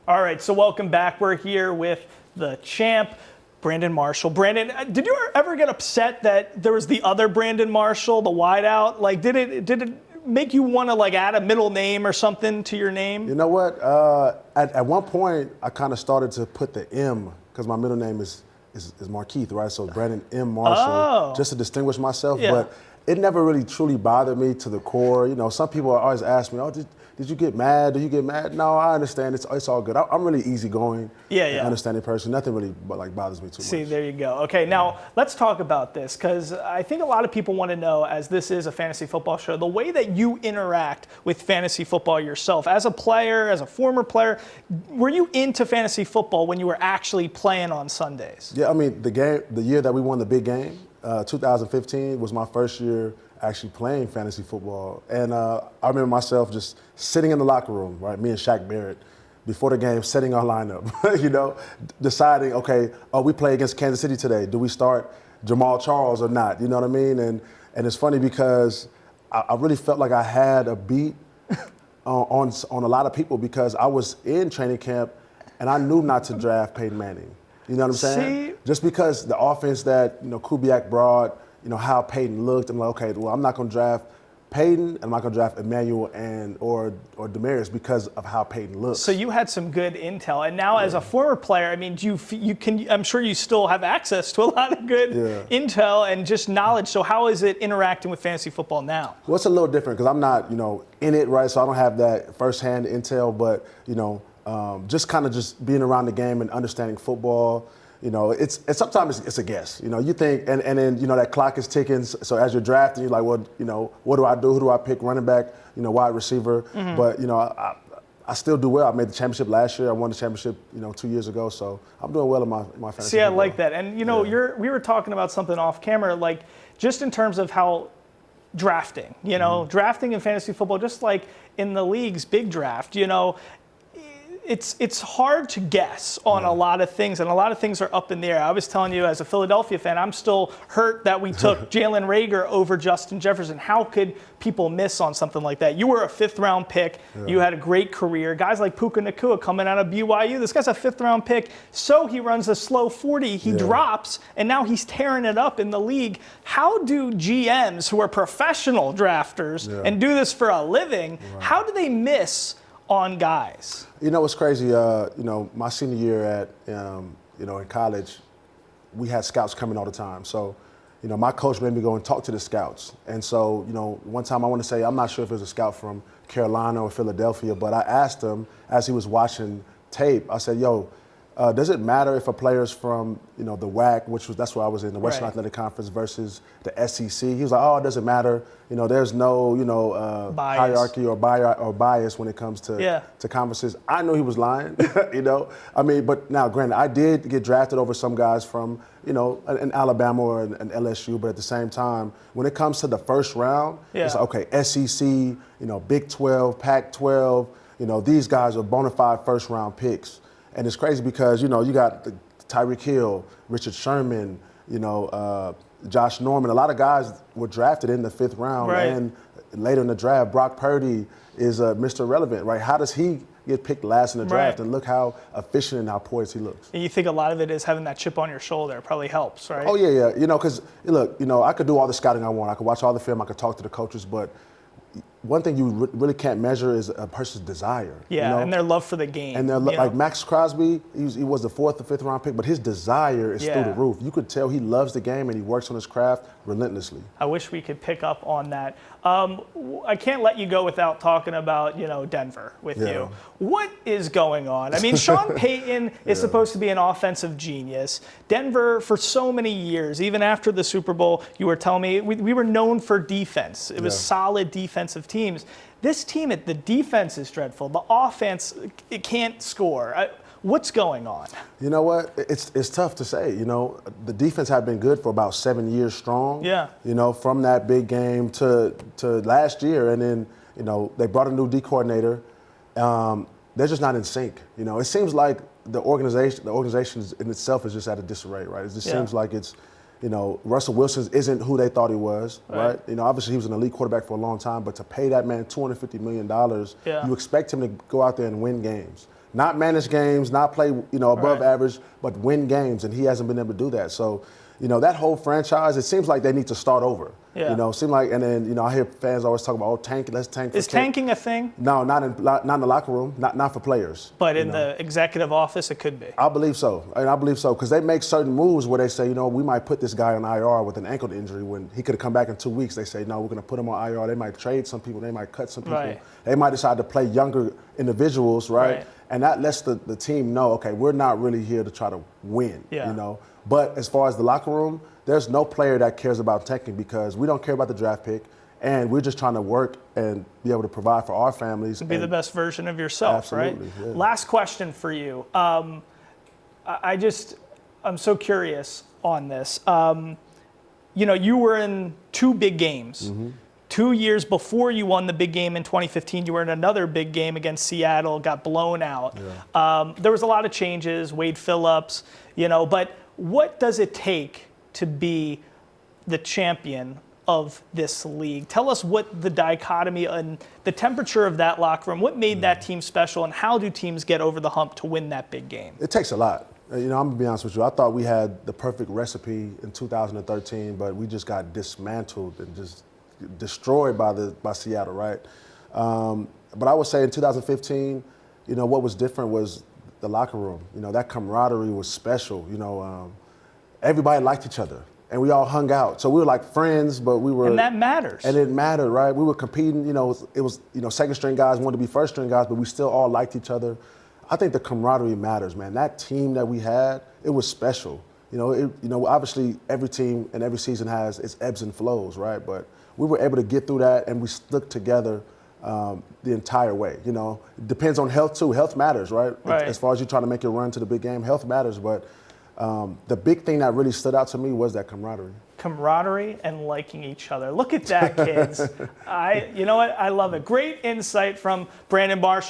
All right, so welcome back. We're here with the champ, Brandon Marshall. Brandon, did you ever get upset that there was the other Brandon Marshall, the wideout? Like, did it make you want to like add a middle name or something to your name? You know what? At one point, I kind of started to put the M because my middle name is Markeith, right? So Brandon M. Marshall, just to distinguish myself. Yeah. But it never really truly bothered me to the core. You know, some people always ask me, "Oh, did you get mad? Do you get mad?" No, I understand. It's all good. I'm really easygoing, understanding person. Nothing really bothers me too much. See, there you go. Okay, now let's talk about this because I think a lot of people want to know, as this is a fantasy football show, the way that you interact with fantasy football yourself. As a player, as a former player, were you into fantasy football when you were actually playing on Sundays? Yeah, I mean, the year that we won the big game, 2015 was my first year actually playing fantasy football. And I remember myself just sitting in the locker room, right, me and Shaq Barrett, before the game, setting our lineup, you know, deciding, okay, we play against Kansas City today. Do we start Jamal Charles or not? You know what I mean? And it's funny because I really felt like I had a beat on a lot of people because I was in training camp and I knew not to draft Peyton Manning. You know what I'm saying? Just because the offense that, you know, Kubiak brought, you know, how Peyton looked, I'm like, okay, well, I'm not going to draft Peyton, I'm not going to draft Emmanuel or Demaryius because of how Peyton looks. So you had some good intel, and now as a former player, I mean, I'm sure you still have access to a lot of good intel and just knowledge. So how is it interacting with fantasy football now? Well, it's a little different because I'm not, you know, in it, right? So I don't have that firsthand intel, but, you know, just kind of just being around the game and understanding football. You know, it's sometimes it's a guess. You know, you think, and then, you know, that clock is ticking. So as you're drafting, you're like, well, you know, what do I do? Who do I pick? Running back, you know, wide receiver. But, you know, I still do well. I made the championship last year. I won the championship, you know, 2 years ago. So I'm doing well in my fantasy See, I football. like that. And, you know, we were talking about something off camera, like just in terms of how drafting, you know, drafting in fantasy football, just like in the league's big draft, you know, it's hard to guess on a lot of things, and a lot of things are up in the air. I was telling you, as a Philadelphia fan, I'm still hurt that we took Jalen Reagor over Justin Jefferson. How could people miss on something like that? You were a fifth-round pick. You had a great career. Guys like Puka Nacua coming out of BYU. This guy's a fifth-round pick. So he runs a slow 40. He drops, and now he's tearing it up in the league. How do GMs who are professional drafters and do this for a living, how do they miss on guys? You know, it's crazy. You know, my senior year at, you know, in college, we had scouts coming all the time. So, you know, my coach made me go and talk to the scouts. And so, you know, one time I want to say, I'm not sure if it was a scout from Carolina or Philadelphia, but I asked him as he was watching tape, I said, yo, does it matter if a player's from, you know, the WAC, that's where I was in, the Western Athletic Conference versus the SEC? He was like, oh, it doesn't matter. You know, there's no, you know, hierarchy or bias when it comes to conferences. I knew he was lying, you know. I mean, but now, granted, I did get drafted over some guys from, you know, an Alabama or an LSU, but at the same time, when it comes to the first round, it's like, okay, SEC, you know, Big 12, Pac-12, you know, these guys are bona fide first-round picks. And it's crazy because, you know, you got Tyreek Hill, Richard Sherman, you know, Josh Norman. A lot of guys were drafted in the fifth round. And later in the draft, Brock Purdy is Mr. Relevant, right? How does he get picked last in the draft? And look how efficient and how poised he looks. And you think a lot of it is having that chip on your shoulder. It probably helps, right? Oh, yeah. You know, because, look, you know, I could do all the scouting I want. I could watch all the film. I could talk to the coaches. But one thing you really can't measure is a person's desire. Yeah, you know? And their love for the game. And they're like Max Crosby, he was the fourth or fifth round pick, but his desire is through the roof. You could tell he loves the game and he works on his craft relentlessly. I wish we could pick up on that. I can't let you go without talking about, you know, Denver with you. What is going on? I mean, Sean Payton is supposed to be an offensive genius. Denver, for so many years, even after the Super Bowl, you were telling me, we were known for defense. It was solid defensive teams. This team, the defense is dreadful. The offense, it can't score. What's going on? You know what? It's tough to say. You know, the defense had been good for about 7 years strong. Yeah. You know, from that big game to last year, and then, you know, they brought a new D coordinator. They're just not in sync. You know, it seems like the organization in itself is just at a disarray, right? It just seems like it's, you know, Russell Wilson isn't who they thought he was, right? You know, obviously he was an elite quarterback for a long time, but to pay that man $250 million, you expect him to go out there and win games. not manage games, not play, above Right. average, but win games, and he hasn't been able to do that. So, that whole franchise, it seems like they need to start over. Yeah. Seem like, and then, I hear fans always talk about, let's tank. Is tanking a thing? No, not in the locker room, not for players. But in the executive office, it could be. I believe so, and I believe so because they make certain moves where they say, we might put this guy on IR with an ankle injury when he could have come back in 2 weeks. They say, no, we're going to put him on IR. They might trade some people. They might cut some people. Right. They might decide to play younger individuals, right? And that lets the team know, okay, we're not really here to try to win, But as far as the locker room, there's no player that cares about tanking because we don't care about the draft pick, and we're just trying to work and be able to provide for our families. Be the best version of yourself, absolutely, right? Yeah. Last question for you. I'm so curious on this. You were in 2 big games. Mm-hmm. 2 years before you won the big game in 2015, you were in another big game against Seattle, got blown out. Yeah. There was a lot of changes, Wade Phillips, but what does it take to be the champion of this league? Tell us what the dichotomy and the temperature of that locker room, what made that team special, and how do teams get over the hump to win that big game? It takes a lot. I'm going to be honest with you. I thought we had the perfect recipe in 2013, but we just got dismantled and just destroyed by Seattle, right? But I would say in 2015, what was different was the locker room. That camaraderie was special. Everybody liked each other, and we all hung out. So we were like friends, but we were. And that matters. And it mattered, right? We were competing. It was second string guys wanted to be first string guys, but we still all liked each other. I think the camaraderie matters, man. That team that we had, it was special. Obviously every team and every season has its ebbs and flows, right? But we were able to get through that, and we stuck together the entire way. It depends on health too. Health matters, right? As far as you trying to make your run to the big game, health matters. But the big thing that really stood out to me was that camaraderie. Camaraderie and liking each other. Look at that, kids. You know what? I love it. Great insight from Brandon Marshall.